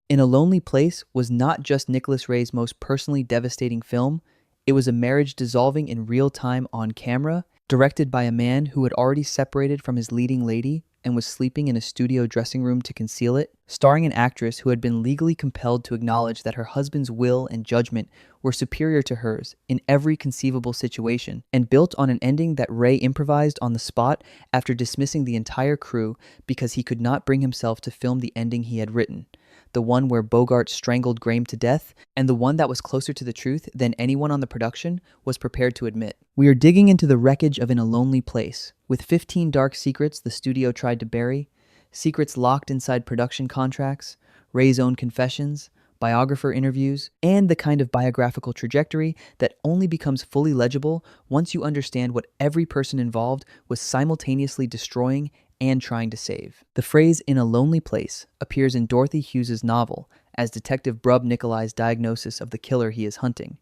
In a Lonely Place was not just Nicholas Ray's most personally devastating film, it was a marriage dissolving in real time on camera, directed by a man who had already separated from his leading lady and was sleeping in a studio dressing room to conceal it, starring an actress who had been legally compelled to acknowledge that her husband's will and judgment were superior to hers in every conceivable situation, and built on an ending that Ray improvised on the spot after dismissing the entire crew because he could not bring himself to film the ending he had written, the one where Bogart strangled Graham to death, and the one that was closer to the truth than anyone on the production was prepared to admit. We are digging into the wreckage of In a Lonely Place, with 15 dark secrets the studio tried to bury, secrets locked inside production contracts, Ray's own confessions, biographer interviews, and the kind of biographical trajectory that only becomes fully legible once you understand what every person involved was simultaneously destroying and trying to save. The phrase "in a lonely place" appears in Dorothy Hughes's novel as Detective Brub Nicolai's diagnosis of the killer he is hunting.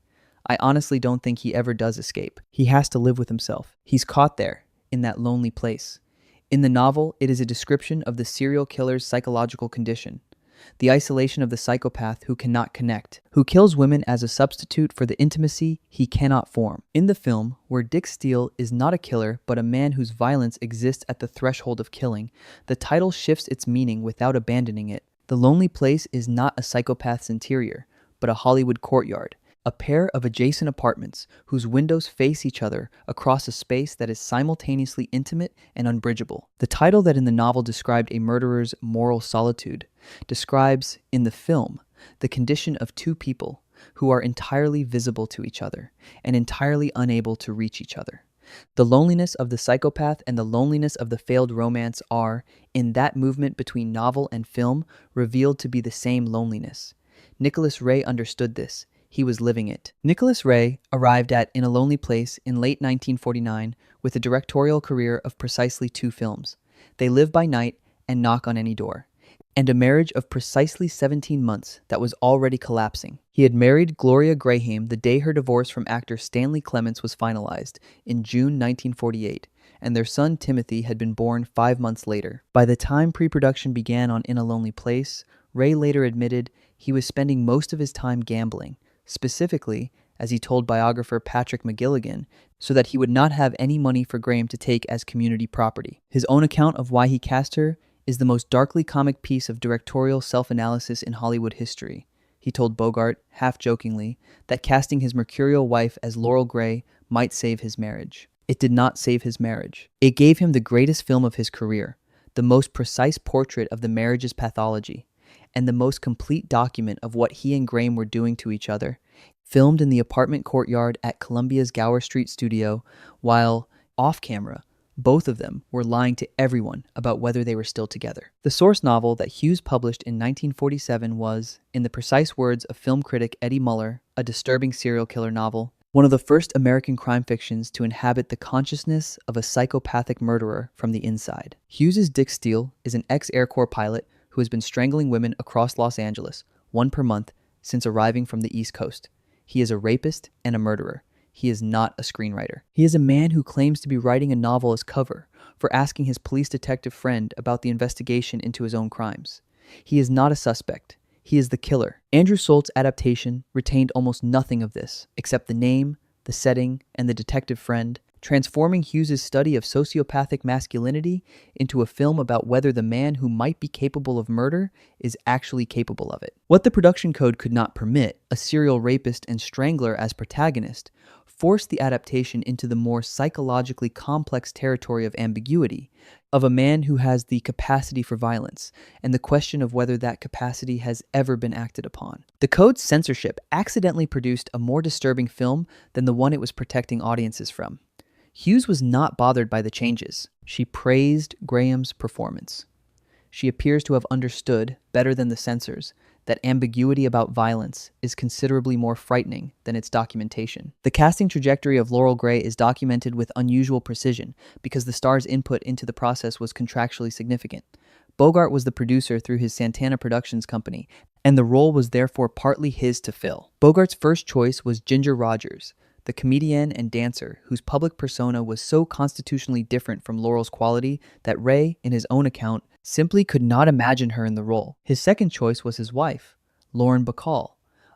I honestly don't think he ever does escape. He has to live with himself. He's caught there, in that lonely place. In the novel, it is a description of the serial killer's psychological condition, the isolation of the psychopath who cannot connect, who kills women as a substitute for the intimacy he cannot form. In the film, where Dick Steele is not a killer but a man whose violence exists at the threshold of killing, the title shifts its meaning without abandoning it. The Lonely Place is not a psychopath's interior, but a Hollywood courtyard, a pair of adjacent apartments whose windows face each other across a space that is simultaneously intimate and unbridgeable. The title that in the novel described a murderer's moral solitude describes, in the film, the condition of two people who are entirely visible to each other and entirely unable to reach each other. The loneliness of the psychopath and the loneliness of the failed romance are, in that movement between novel and film, revealed to be the same loneliness. Nicholas Ray understood this. He was living it. Nicholas Ray arrived at In a Lonely Place in late 1949 with a directorial career of precisely 2 films, They Live by Night and Knock on Any Door, and a marriage of precisely 17 months that was already collapsing. He had married Gloria Graham the day her divorce from actor Stanley Clements was finalized in June 1948, and their son Timothy had been born 5 months later. By the time pre-production began on In a Lonely Place, Ray later admitted he was spending most of his time gambling, specifically, as he told biographer Patrick McGilligan, so that he would not have any money for Graham to take as community property. His own account of why he cast her is the most darkly comic piece of directorial self-analysis in Hollywood history. He told Bogart, half-jokingly, that casting his mercurial wife as Laurel Gray might save his marriage. It did not save his marriage. It gave him the greatest film of his career, the most precise portrait of the marriage's pathology, and the most complete document of what he and Graham were doing to each other, filmed in the apartment courtyard at Columbia's Gower Street studio, while, off-camera, both of them were lying to everyone about whether they were still together. The source novel that Hughes published in 1947 was, in the precise words of film critic Eddie Muller, a disturbing serial killer novel, one of the first American crime fictions to inhabit the consciousness of a psychopathic murderer from the inside. Hughes's Dick Steele is an ex-Air Corps pilot who has been strangling women across Los Angeles, 1 per month, since arriving from the East Coast. He is a rapist and a murderer. He is not a screenwriter. He is a man who claims to be writing a novel as cover for asking his police detective friend about the investigation into his own crimes. He is not a suspect. He is the killer. Andrew Solt's adaptation retained almost nothing of this, except the name, the setting, and the detective friend, transforming Hughes's study of sociopathic masculinity into a film about whether the man who might be capable of murder is actually capable of it. What the production code could not permit, a serial rapist and strangler as protagonist, forced the adaptation into the more psychologically complex territory of ambiguity, of a man who has the capacity for violence, and the question of whether that capacity has ever been acted upon. The code's censorship accidentally produced a more disturbing film than the one it was protecting audiences from. Hughes was not bothered by the changes. She praised Graham's performance. She appears to have understood, better than the censors, that ambiguity about violence is considerably more frightening than its documentation. The casting trajectory of Laurel Gray is documented with unusual precision because the star's input into the process was contractually significant. Bogart was the producer through his Santana Productions company, and the role was therefore partly his to fill. Bogart's first choice was Ginger Rogers, the comedian and dancer whose public persona was so constitutionally different from Laurel's quality that Ray, in his own account, simply could not imagine her in the role. His second choice was his wife, Lauren Bacall,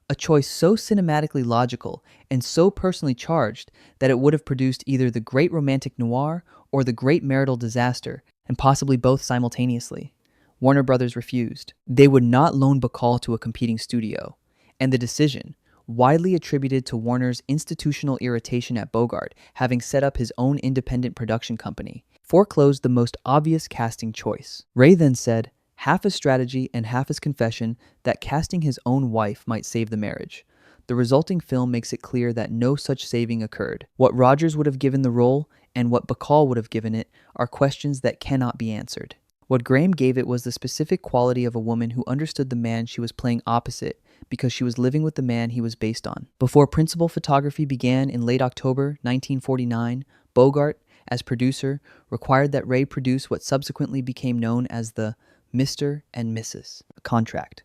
a choice so cinematically logical and so personally charged that it would have produced either the great romantic noir or the great marital disaster, and possibly both simultaneously. Warner Brothers refused. They would not loan Bacall to a competing studio, and the decision, widely attributed to Warner's institutional irritation at Bogart having set up his own independent production company, foreclosed the most obvious casting choice. Ray then said, half as strategy and half as confession, that casting his own wife might save the marriage. The resulting film makes it clear that no such saving occurred. What Rogers would have given the role and what Bacall would have given it are questions that cannot be answered. What Graham gave it was the specific quality of a woman who understood the man she was playing opposite because she was living with the man he was based on. Before principal photography began in late October 1949, Bogart, as producer, required that Ray produce what subsequently became known as the Mr. and Mrs. contract.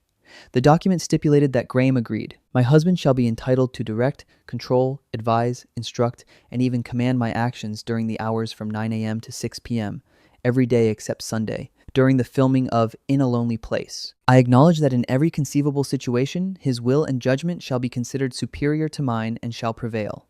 The document stipulated that Graham agreed, "My husband shall be entitled to direct, control, advise, instruct, and even command my actions during the hours from 9 a.m. to 6 p.m., every day except Sunday, during the filming of In a Lonely Place. I acknowledge that in every conceivable situation, his will and judgment shall be considered superior to mine and shall prevail."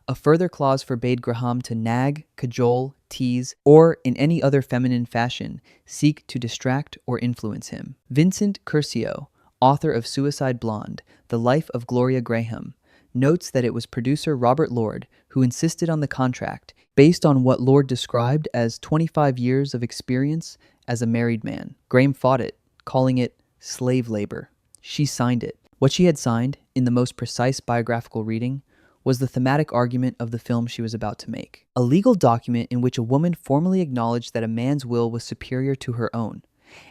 A further clause forbade Graham to nag, cajole, tease, or, in any other feminine fashion, seek to distract or influence him. Vincent Curcio, author of Suicide Blonde, The Life of Gloria Graham, notes that it was producer Robert Lord who insisted on the contract based on what Lord described as 25 years of experience as a married man. Graham fought it, calling it slave labor. She signed it. What she had signed, in the most precise biographical reading, was the thematic argument of the film she was about to make. A legal document in which a woman formally acknowledged that a man's will was superior to her own,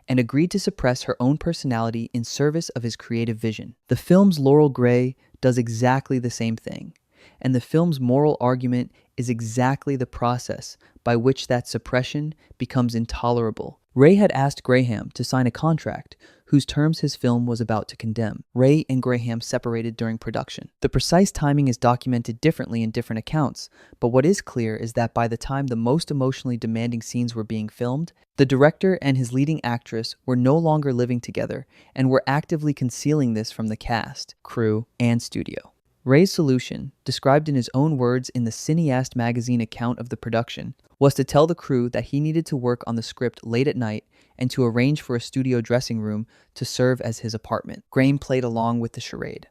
and agreed to suppress her own personality in service of his creative vision. The film's Laurel Gray does exactly the same thing, and the film's moral argument is exactly the process by which that suppression becomes intolerable. Ray had asked Graham to sign a contract whose terms his film was about to condemn. Ray and Graham separated during production. The precise timing is documented differently in different accounts, but what is clear is that by the time the most emotionally demanding scenes were being filmed, the director and his leading actress were no longer living together and were actively concealing this from the cast, crew, and studio. Ray's solution, described in his own words in the Cineast magazine account of the production, was to tell the crew that he needed to work on the script late at night and to arrange for a studio dressing room to serve as his apartment. Graham played along with the charade.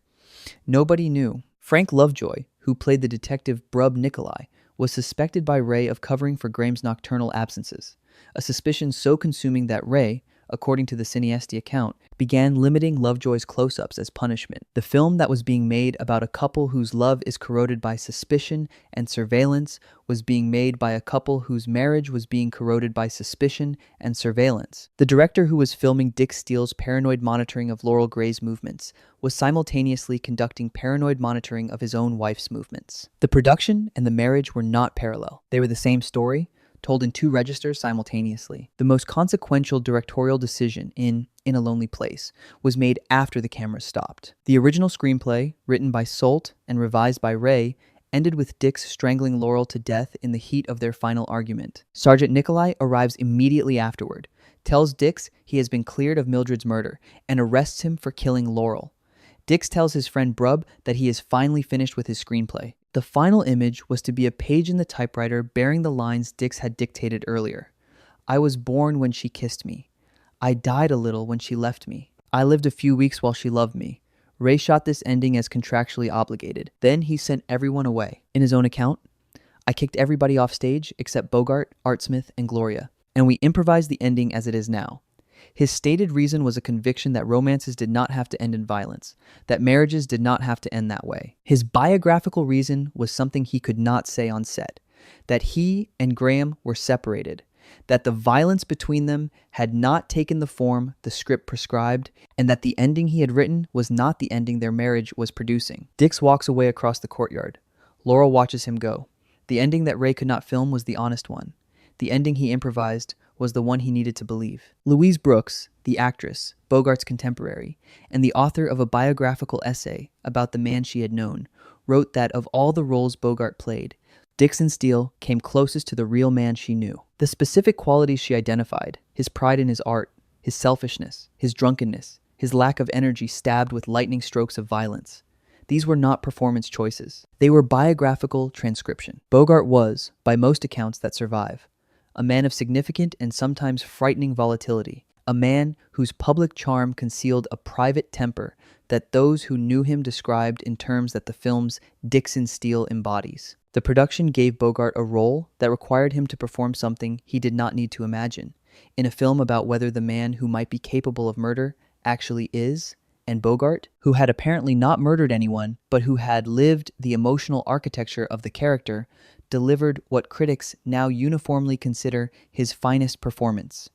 Nobody knew. Frank Lovejoy, who played the detective Brub Nikolai, was suspected by Ray of covering for Graham's nocturnal absences, a suspicion so consuming that Ray, according to the Cineasti account, began limiting Lovejoy's close-ups as punishment. The film that was being made about a couple whose love is corroded by suspicion and surveillance was being made by a couple whose marriage was being corroded by suspicion and surveillance. The director who was filming Dick Steele's paranoid monitoring of Laurel Gray's movements was simultaneously conducting paranoid monitoring of his own wife's movements. The production and the marriage were not parallel. They were the same story, told in two registers simultaneously. The most consequential directorial decision in a Lonely Place was made after the cameras stopped. The original screenplay, written by Solt and revised by Ray, ended with Dix strangling Laurel to death in the heat of their final argument. Sergeant Nikolai arrives immediately afterward, tells Dix he has been cleared of Mildred's murder, and arrests him for killing Laurel. Dix tells his friend Brub that he is finally finished with his screenplay. The final image was to be a page in the typewriter bearing the lines Dix had dictated earlier. "I was born when she kissed me. I died a little when she left me. I lived a few weeks while she loved me." Ray shot this ending as contractually obligated. Then he sent everyone away. In his own account, "I kicked everybody off stage except Bogart, Art Smith, and Gloria, and we improvised the ending as it is now." His stated reason was a conviction that romances did not have to end in violence, that marriages did not have to end that way. His biographical reason was something he could not say on set, that he and Graham were separated, that the violence between them had not taken the form the script prescribed, and that the ending he had written was not the ending their marriage was producing. Dix walks away across the courtyard. Laurel watches him go. The ending that Ray could not film was the honest one. The ending he improvised was the one he needed to believe. Louise Brooks, the actress, Bogart's contemporary, and the author of a biographical essay about the man she had known, wrote that of all the roles Bogart played, Dixon Steele came closest to the real man she knew. The specific qualities she identified, his pride in his art, his selfishness, his drunkenness, his lack of energy stabbed with lightning strokes of violence. These were not performance choices. They were biographical transcription. Bogart was, by most accounts that survive, a man of significant and sometimes frightening volatility, a man whose public charm concealed a private temper that those who knew him described in terms that the film's Dixon Steele embodies. The production gave Bogart a role that required him to perform something he did not need to imagine, in a film about whether the man who might be capable of murder actually is, and Bogart, who had apparently not murdered anyone, but who had lived the emotional architecture of the character, delivered what critics now uniformly consider his finest performance.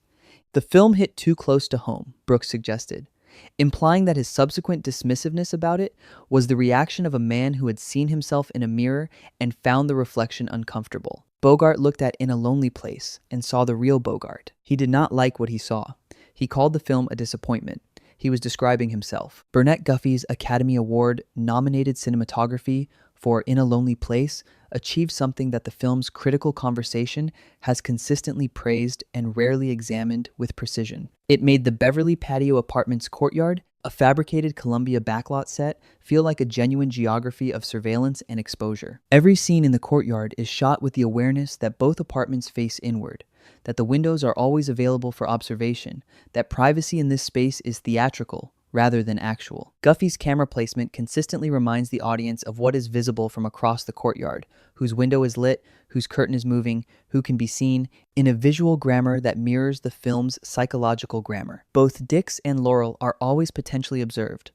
The film hit too close to home, Brooks suggested, implying that his subsequent dismissiveness about it was the reaction of a man who had seen himself in a mirror and found the reflection uncomfortable. Bogart looked at In a Lonely Place and saw the real Bogart. He did not like what he saw. He called the film a disappointment. He was describing himself. Burnett Guffey's Academy Award-nominated cinematography for In a Lonely Place achieved something that the film's critical conversation has consistently praised and rarely examined with precision. It made the Beverly Patio Apartments Courtyard, a fabricated Columbia backlot set, feel like a genuine geography of surveillance and exposure. Every scene in the courtyard is shot with the awareness that both apartments face inward, that the windows are always available for observation, that privacy in this space is theatrical rather than actual. Guffey's camera placement consistently reminds the audience of what is visible from across the courtyard, whose window is lit, whose curtain is moving, who can be seen, in a visual grammar that mirrors the film's psychological grammar. Both Dix and Laurel are always potentially observed,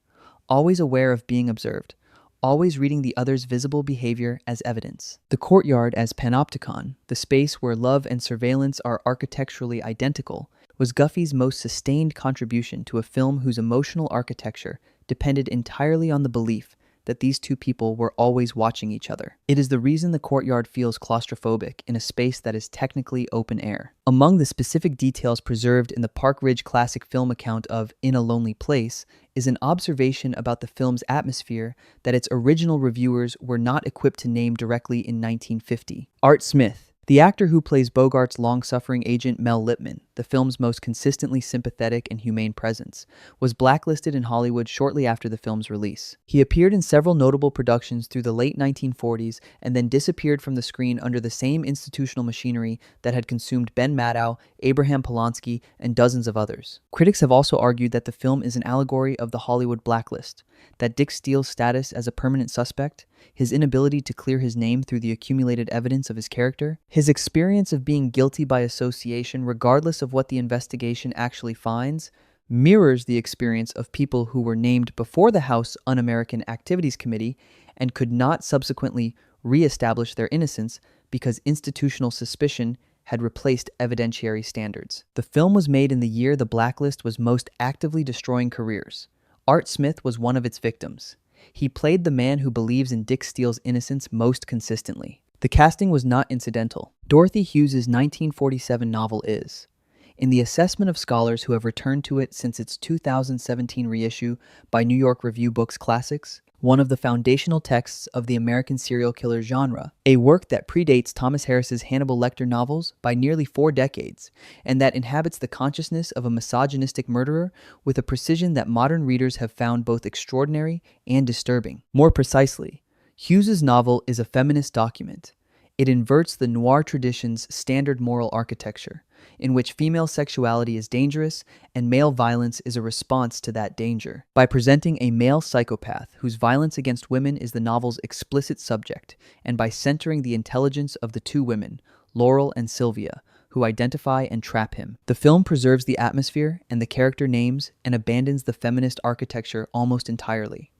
always aware of being observed, always reading the other's visible behavior as evidence. The courtyard as panopticon, the space where love and surveillance are architecturally identical, was Guffey's most sustained contribution to a film whose emotional architecture depended entirely on the belief that these two people were always watching each other. It is the reason the courtyard feels claustrophobic in a space that is technically open air. Among the specific details preserved in the Park Ridge Classic Film account of In a Lonely Place is an observation about the film's atmosphere that its original reviewers were not equipped to name directly in 1950. Art Smith, the actor who plays Bogart's long-suffering agent Mel Lipman, the film's most consistently sympathetic and humane presence, was blacklisted in Hollywood shortly after the film's release. He appeared in several notable productions through the late 1940s and then disappeared from the screen under the same institutional machinery that had consumed Ben Maddow, Abraham Polanski, and dozens of others. Critics have also argued that the film is an allegory of the Hollywood blacklist, that Dick Steele's status as a permanent suspect, his inability to clear his name through the accumulated evidence of his character, his experience of being guilty by association regardless of what the investigation actually finds, mirrors the experience of people who were named before the House Un-American Activities Committee and could not subsequently re-establish their innocence because institutional suspicion had replaced evidentiary standards. The film was made in the year the blacklist was most actively destroying careers. Art Smith was one of its victims. He played the man who believes in Dick Steele's innocence most consistently. The casting was not incidental. Dorothy Hughes's 1947 novel is, in the assessment of scholars who have returned to it since its 2017 reissue by New York Review Books Classics, one of the foundational texts of the American serial killer genre, a work that predates Thomas Harris's Hannibal Lecter novels by nearly 4 decades, and that inhabits the consciousness of a misogynistic murderer with a precision that modern readers have found both extraordinary and disturbing. More precisely, Hughes's novel is a feminist document. It inverts the noir tradition's standard moral architecture, in which female sexuality is dangerous and male violence is a response to that danger, by presenting a male psychopath whose violence against women is the novel's explicit subject, and by centering the intelligence of the two women, Laurel and Sylvia, who identify and trap him. The film preserves the atmosphere and the character names and abandons the feminist architecture almost entirely.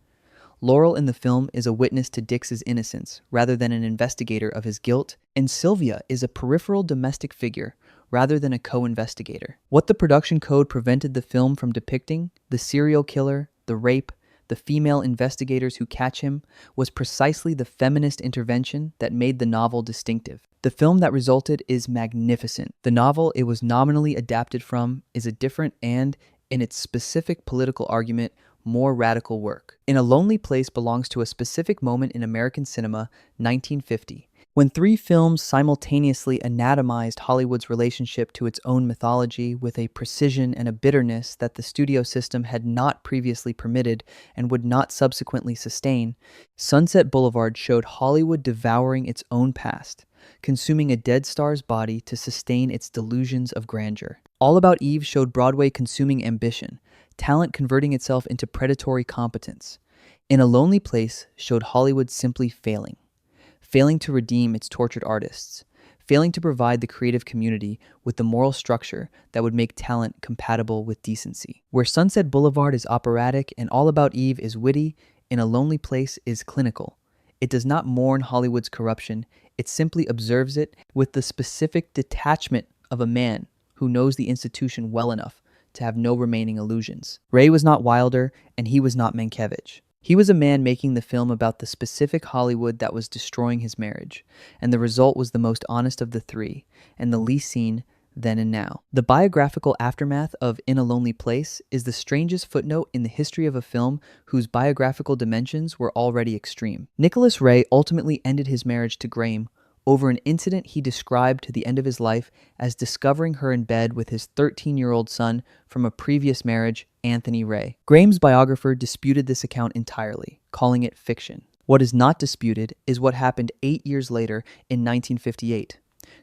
Laurel in the film is a witness to Dix's innocence rather than an investigator of his guilt, and Sylvia is a peripheral domestic figure rather than a co-investigator. What the production code prevented the film from depicting, the serial killer, the rape, the female investigators who catch him, was precisely the feminist intervention that made the novel distinctive. The film that resulted is magnificent. The novel it was nominally adapted from is a different and, in its specific political argument, more radical work. In a Lonely Place belongs to a specific moment in American cinema, 1950, When three films simultaneously anatomized Hollywood's relationship to its own mythology with a precision and a bitterness that the studio system had not previously permitted and would not subsequently sustain, Sunset Boulevard showed Hollywood devouring its own past, consuming a dead star's body to sustain its delusions of grandeur. All About Eve showed Broadway consuming ambition, talent converting itself into predatory competence. In a Lonely Place showed Hollywood simply failing to redeem its tortured artists, failing to provide the creative community with the moral structure that would make talent compatible with decency. Where Sunset Boulevard is operatic and All About Eve is witty, In a Lonely Place is clinical. It does not mourn Hollywood's corruption, it simply observes it with the specific detachment of a man who knows the institution well enough to have no remaining illusions. Ray was not Wilder, and he was not Mankiewicz. He was a man making the film about the specific Hollywood that was destroying his marriage, and the result was the most honest of the three, and the least seen then and now. The biographical aftermath of In a Lonely Place is the strangest footnote in the history of a film whose biographical dimensions were already extreme. Nicholas Ray ultimately ended his marriage to Graham over an incident he described to the end of his life as discovering her in bed with his 13-year-old son from a previous marriage, Anthony Ray. Graham's biographer disputed this account entirely, calling it fiction. What is not disputed is what happened 8 years later in 1958.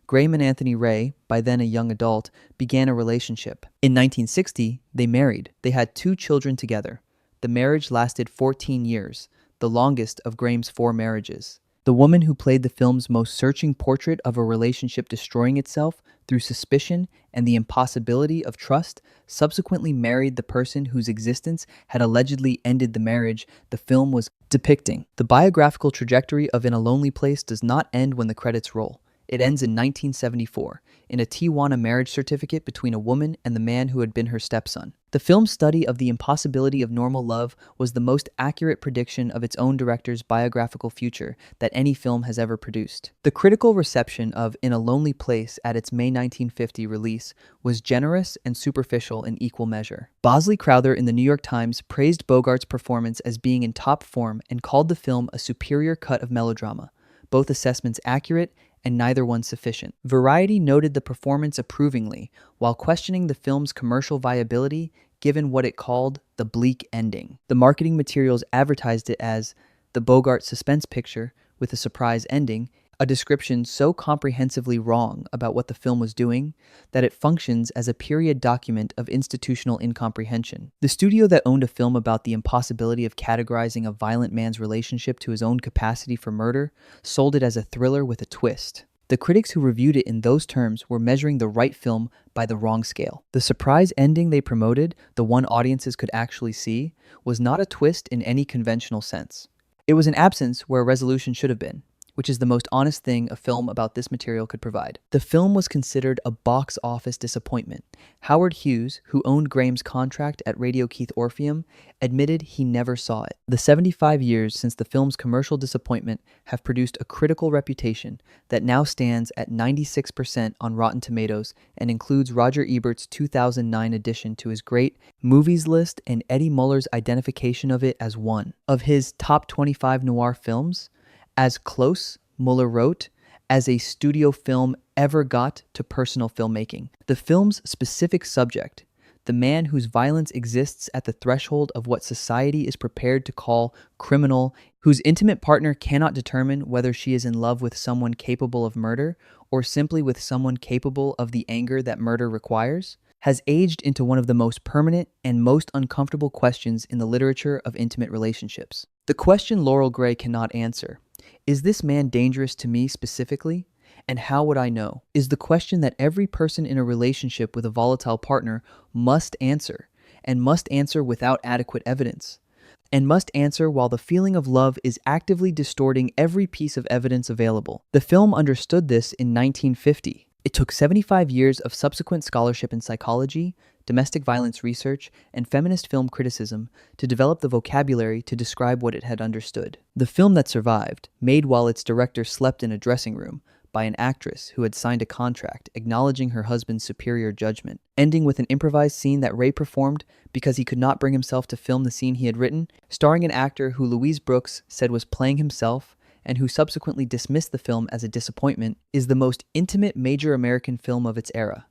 Graham and Anthony Ray, by then a young adult, began a relationship. In 1960, they married. They had 2 children together. The marriage lasted 14 years, the longest of Graham's 4 marriages. The woman who played the film's most searching portrait of a relationship destroying itself through suspicion and the impossibility of trust subsequently married the person whose existence had allegedly ended the marriage the film was depicting. The biographical trajectory of In a Lonely Place does not end when the credits roll. It ends in 1974, in a Tijuana marriage certificate between a woman and the man who had been her stepson. The film's study of the impossibility of normal love was the most accurate prediction of its own director's biographical future that any film has ever produced. The critical reception of In a Lonely Place at its May 1950 release was generous and superficial in equal measure. Bosley Crowther in the New York Times praised Bogart's performance as being in top form and called the film a superior cut of melodrama, both assessments accurate and neither one sufficient. Variety noted the performance approvingly, while questioning the film's commercial viability given what it called the bleak ending. The marketing materials advertised it as the Bogart suspense picture with a surprise ending, a description so comprehensively wrong about what the film was doing that it functions as a period document of institutional incomprehension. The studio that owned a film about the impossibility of categorizing a violent man's relationship to his own capacity for murder sold it as a thriller with a twist. The critics who reviewed it in those terms were measuring the right film by the wrong scale. The surprise ending they promoted, the one audiences could actually see, was not a twist in any conventional sense. It was an absence where a resolution should have been, which is the most honest thing a film about this material could provide. The film was considered a box office disappointment. Howard Hughes, who owned Graham's contract at Radio Keith Orpheum, admitted he never saw it. The 75 years since the film's commercial disappointment have produced a critical reputation that now stands at 96% on Rotten Tomatoes and includes Roger Ebert's 2009 addition to his great movies list and Eddie Muller's identification of it as one of his top 25 noir films. As close, Mueller wrote, as a studio film ever got to personal filmmaking. The film's specific subject, the man whose violence exists at the threshold of what society is prepared to call criminal, whose intimate partner cannot determine whether she is in love with someone capable of murder or simply with someone capable of the anger that murder requires, has aged into one of the most permanent and most uncomfortable questions in the literature of intimate relationships. The question Laurel Gray cannot answer, is this man dangerous to me specifically? And how would I know? Is the question that every person in a relationship with a volatile partner must answer, and must answer without adequate evidence, and must answer while the feeling of love is actively distorting every piece of evidence available. The film understood this in 1950. It took 75 years of subsequent scholarship in psychology, domestic violence research, and feminist film criticism to develop the vocabulary to describe what it had understood. The film that survived, made while its director slept in a dressing room, by an actress who had signed a contract acknowledging her husband's superior judgment, ending with an improvised scene that Ray performed because he could not bring himself to film the scene he had written, starring an actor who Louise Brooks said was playing himself and who subsequently dismissed the film as a disappointment, is the most intimate major American film of its era,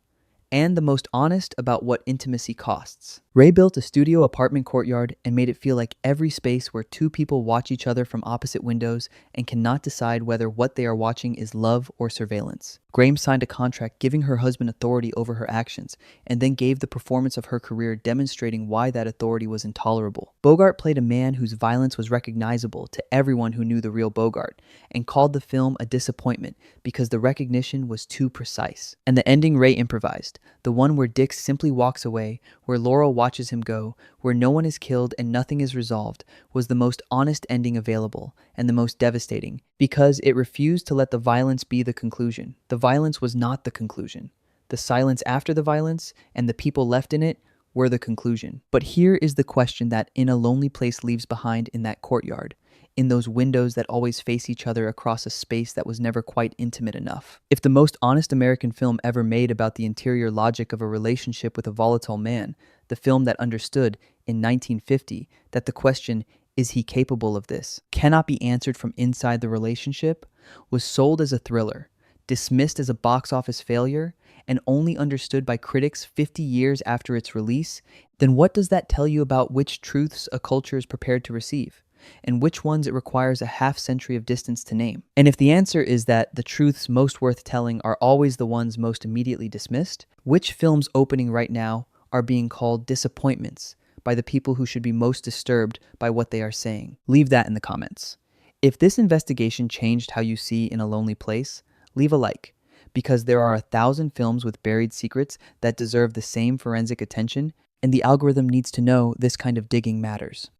and the most honest about what intimacy costs. Ray built a studio apartment courtyard and made it feel like every space where two people watch each other from opposite windows and cannot decide whether what they are watching is love or surveillance. Graham signed a contract giving her husband authority over her actions, and then gave the performance of her career demonstrating why that authority was intolerable. Bogart played a man whose violence was recognizable to everyone who knew the real Bogart, and called the film a disappointment because the recognition was too precise. And the ending Ray improvised, the one where Dick simply walks away, where Laurel watches him go, where no one is killed and nothing is resolved, was the most honest ending available, and the most devastating, because it refused to let the violence be the conclusion. The violence was not the conclusion. The silence after the violence, and the people left in it, were the conclusion. But here is the question that In a Lonely Place leaves behind in that courtyard, in those windows that always face each other across a space that was never quite intimate enough. If the most honest American film ever made about the interior logic of a relationship with a volatile man, the film that understood, in 1950, that the question, is he capable of this, cannot be answered from inside the relationship, was sold as a thriller, dismissed as a box office failure, and only understood by critics 50 years after its release, then what does that tell you about which truths a culture is prepared to receive, and which ones it requires a half-century of distance to name? And if the answer is that the truths most worth telling are always the ones most immediately dismissed, which films opening right now are being called disappointments by the people who should be most disturbed by what they are saying? Leave that in the comments. If this investigation changed how you see In a Lonely Place, leave a like, because there are 1,000 films with buried secrets that deserve the same forensic attention, and the algorithm needs to know this kind of digging matters.